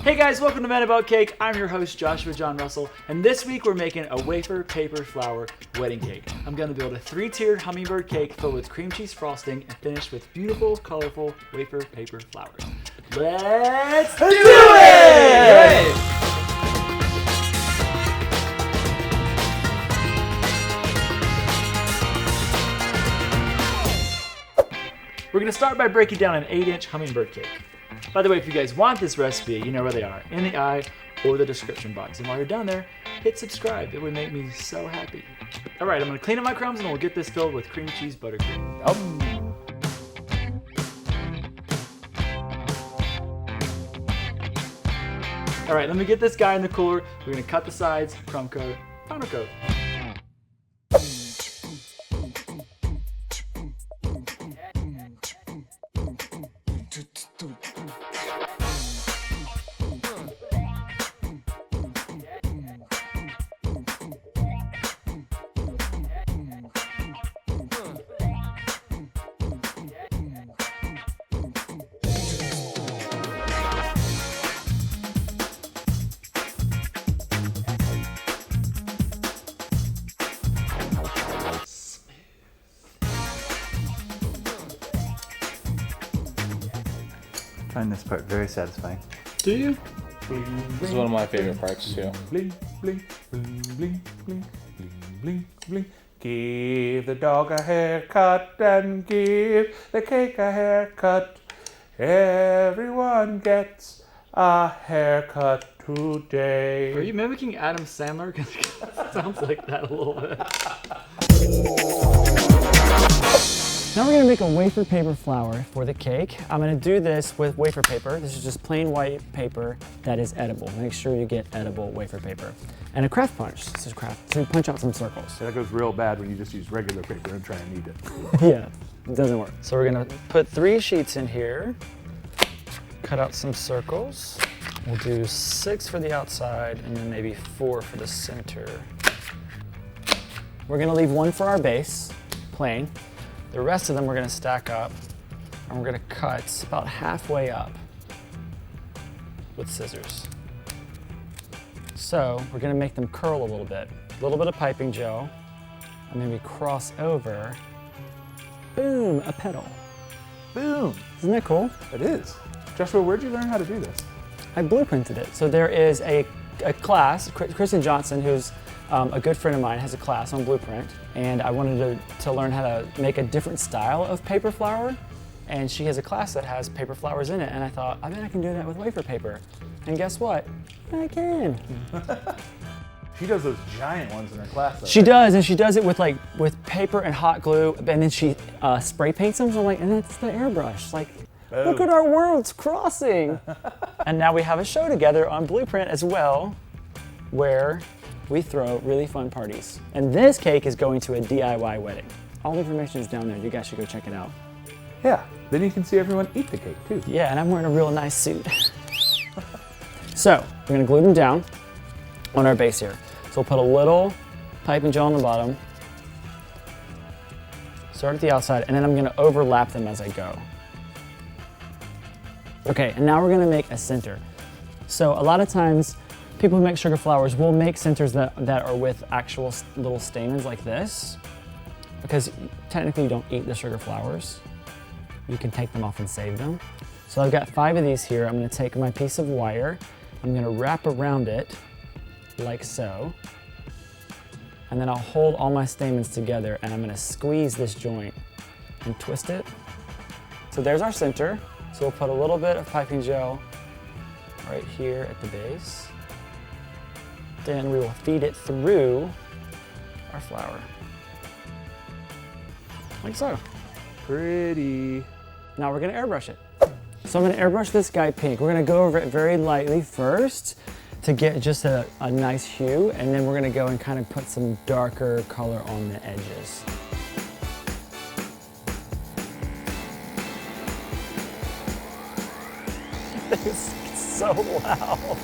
Hey guys, welcome to Men About Cake. I'm your host, Joshua John Russell, and this week we're making a wafer paper flower wedding cake. I'm gonna build a 3-tiered hummingbird cake filled with cream cheese frosting and finished with beautiful, colorful wafer paper flowers. Let's do it! We're gonna start by breaking down an 8-inch hummingbird cake. By the way, if you guys want this recipe, you know where they are, in the eye or the description box. And while you're down there, hit subscribe. It would make me so happy. All right, I'm gonna clean up my crumbs and we'll get this filled with cream cheese buttercream. All right, let me get this guy in the cooler. We're gonna cut the sides, crumb coat, final coat. I find this part very satisfying. Do you? This is one of my favorite parts too. Bling, bling, bling, bling, bling, bling, bling, bling. Give the dog a haircut and give the cake a haircut. Everyone gets a haircut today. Are you mimicking Adam Sandler? Because it sounds like that a little bit. Now we're gonna make a wafer paper flower for the cake. I'm gonna do this with wafer paper. This is just plain white paper that is edible. Make sure you get edible wafer paper. And a craft punch. This is craft to punch out some circles. That goes real bad when you just use regular paper and try and knead it. Yeah, it doesn't work. So we're gonna put 3 sheets in here, cut out some circles. We'll do 6 for the outside and then maybe 4 for the center. We're gonna leave 1 for our base, plain. The rest of them we're gonna stack up and we're gonna cut about halfway up with scissors. So we're gonna make them curl a little bit. A little bit of piping gel and maybe cross over. Boom, a petal. Boom! Isn't that cool? It is. Joshua, where'd you learn how to do this? I blueprinted it. So there is a class, Kristen Johnson, who's a good friend of mine, has a class on blueprint, and I wanted to learn how to make a different style of paper flower, and she has a class that has paper flowers in it, and I thought, I bet I can do that with wafer paper. And guess what? I can. She does those giant ones in her class, though. She does, and she does it with paper and hot glue, and then she spray paints them, so I'm like, and that's the airbrush. Like, look at our worlds crossing. And now we have a show together on Blueprint as well, where we throw really fun parties. And this cake is going to a DIY wedding. All the information is down there. You guys should go check it out. Yeah, then you can see everyone eat the cake, too. Yeah, and I'm wearing a real nice suit. So, we're gonna glue them down on our base here. So we'll put a little piping gel on the bottom, start at the outside, and then I'm gonna overlap them as I go. Okay, and now we're gonna make a center. So a lot of times, people who make sugar flowers will make centers that are with actual little stamens like this, because technically you don't eat the sugar flowers. You can take them off and save them. So I've got 5 of these here. I'm gonna take my piece of wire, I'm gonna wrap around it like so, and then I'll hold all my stamens together and I'm gonna squeeze this joint and twist it. So there's our center. So we'll put a little bit of piping gel right here at the base. Then we will feed it through our flower. Like so. Pretty. Now we're gonna airbrush it. So I'm gonna airbrush this guy pink. We're gonna go over it very lightly first to get just a nice hue, and then we're gonna go and kind of put some darker color on the edges. It's so loud.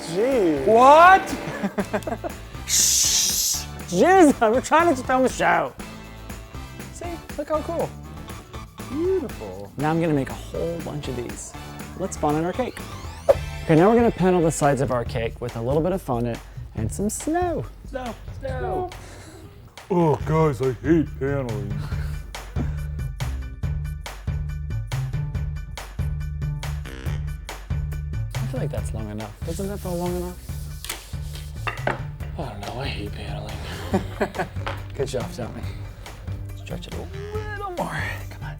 Jeez. What? Shh. Jeez, we're trying to film a show. See, look how cool. Beautiful. Now I'm gonna make a whole bunch of these. Let's spawn in our cake. Okay, now we're gonna panel the sides of our cake with a little bit of fondant and some snow. Snow. Oh, guys, I hate paneling. I feel like that's long enough. Doesn't that feel long enough? I don't know, I hate paneling. Good job, Tommy. Stretch it a little more. Come on.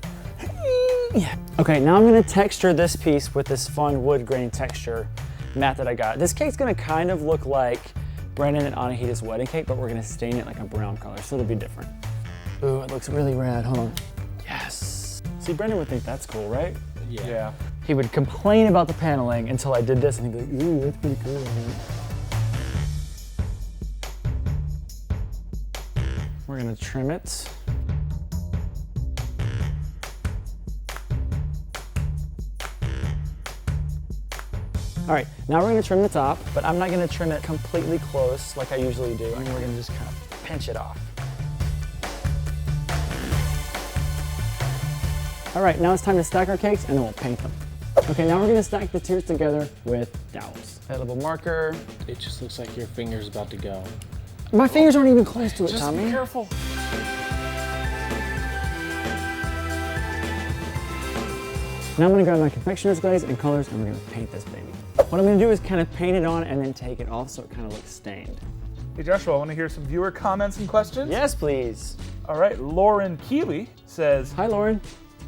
Yeah. Okay, now I'm gonna texture this piece with this fun wood grain texture mat that I got. This cake's gonna kind of look like Brandon and Anahita's wedding cake, but we're gonna stain it like a brown color, so it'll be different. Ooh, it looks really rad. Hold on. Yes. See, Brandon would think that's cool, right? Yeah. He would complain about the paneling until I did this, and he'd be like, ooh, that's pretty cool. We're gonna trim it. All right, now we're gonna trim the top, but I'm not gonna trim it completely close like I usually do. I mean, we're gonna just kind of pinch it off. All right, now it's time to stack our cakes and then we'll paint them. Okay, now we're gonna stack the tiers together with dowels. A little marker. It just looks like your finger's about to go. My fingers aren't even close to it, Just Tommy. be careful. Now I'm gonna grab my confectioner's glaze and colors and we're gonna paint this baby. What I'm gonna do is kind of paint it on and then take it off so it kind of looks stained. Hey, Joshua, I want to hear some viewer comments and questions. Yes, please. All right, Lauren Keeley says, Hi, Lauren.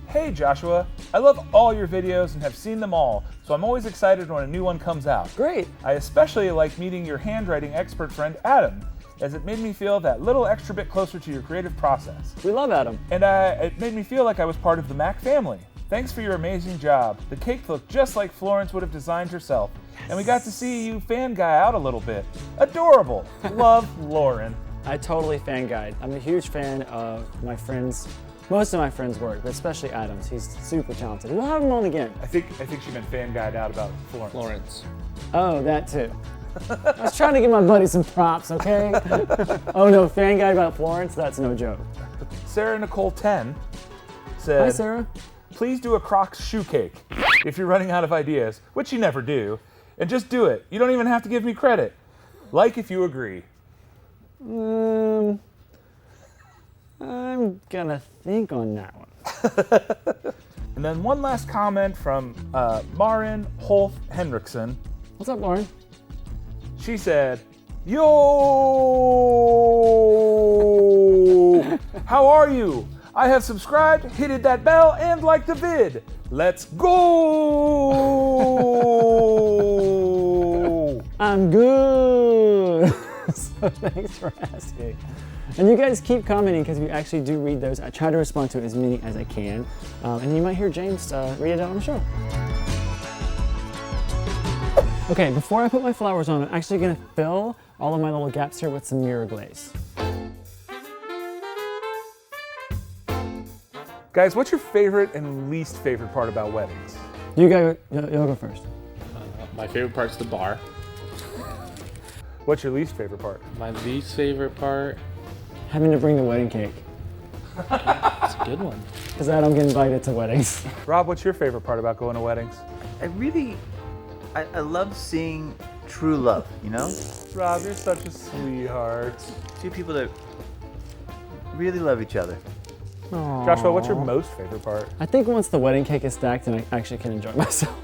Hey Joshua, I love all your videos and have seen them all, so I'm always excited when a new one comes out. Great. I especially like meeting your handwriting expert friend Adam, as it made me feel that little extra bit closer to your creative process. We love Adam. And it made me feel like I was part of the Mac family. Thanks for your amazing job. The cake looked just like Florence would have designed herself. And we got to see you fan guy out a little bit. Adorable. Love, Lauren. I totally fan guide. I'm a huge fan of my friends, most of my friends' work, but especially Adam's. He's super talented. We'll have him on again. I think she meant fan guide out about Florence. Florence. Oh, that too. I was trying to give my buddy some props, okay? Oh no, fan guide about Florence? That's no joke. Sarah Nicole 10 said, Hi, Sarah. Please do a Crocs shoe cake if you're running out of ideas, which you never do, and just do it. You don't even have to give me credit. Like if you agree. I'm gonna think on that one. And then one last comment from Marin Holf Henriksen. What's up, Lauren? She said, Yo! How are you? I have subscribed, hit that bell, and liked the vid. Let's go! I'm good. So thanks for asking. And you guys keep commenting because we actually do read those. I try to respond to as many as I can. And you might hear James read it out on the show. Okay, before I put my flowers on, I'm actually gonna fill all of my little gaps here with some mirror glaze. Guys, what's your favorite and least favorite part about weddings? You'll go first. My favorite part's the bar. What's your least favorite part? My least favorite part, Having to bring the wedding cake, it's a good one. because I don't get invited to weddings. Rob, what's your favorite part about going to weddings? I love seeing true love, you know? Rob, you're such a sweetheart. Two people that really love each other. Joshua, what's your most favorite part? I think once the wedding cake is stacked, then I actually can enjoy myself.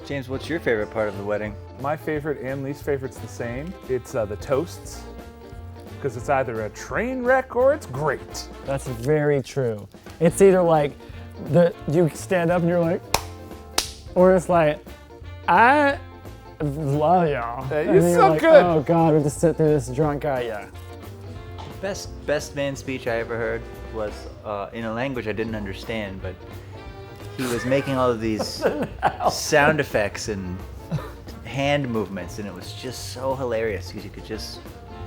James, what's your favorite part of the wedding? My favorite and least favorite's the same. It's the toasts, because it's either a train wreck or it's great. That's very true. It's either like you stand up and you're like, or it's like, I love y'all. Hey, And you're then so like, good. Oh God, we have to sit through this drunk guy. Yeah. Best man speech I ever heard was in a language I didn't understand, but he was making all of these sound effects and hand movements, and it was just so hilarious because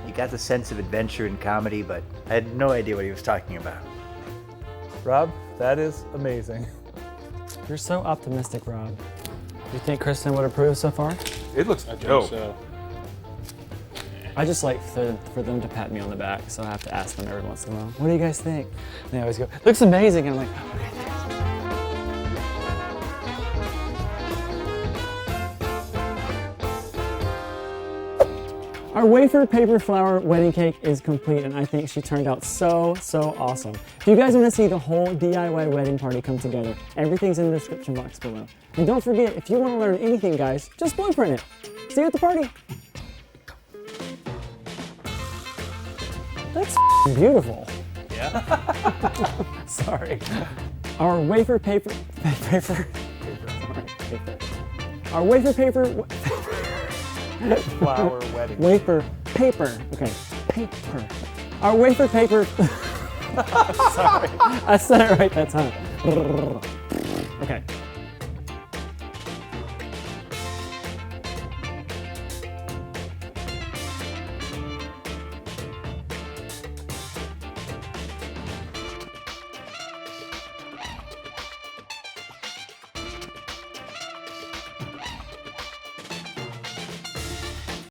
you got the sense of adventure and comedy, but I had no idea what he was talking about. Rob, that is amazing. You're so optimistic, Rob. You think Kristen would approve so far? It looks I think dope. so. I just like for them to pat me on the back, so I have to ask them every once in a while, what do you guys think? And they always go, looks amazing, and I'm like, okay, thanks. Our wafer paper flower wedding cake is complete, and I think she turned out so awesome. If you guys want to see the whole DIY wedding party come together, everything's in the description box below. And don't forget, if you want to learn anything, guys, just blueprint it. See you at the party. That's beautiful. Yeah. Sorry. Our wafer paper. Our wafer paper. Flower wedding. Wafer paper. Okay, paper. Our wafer paper. Sorry, I said it right that time. Okay.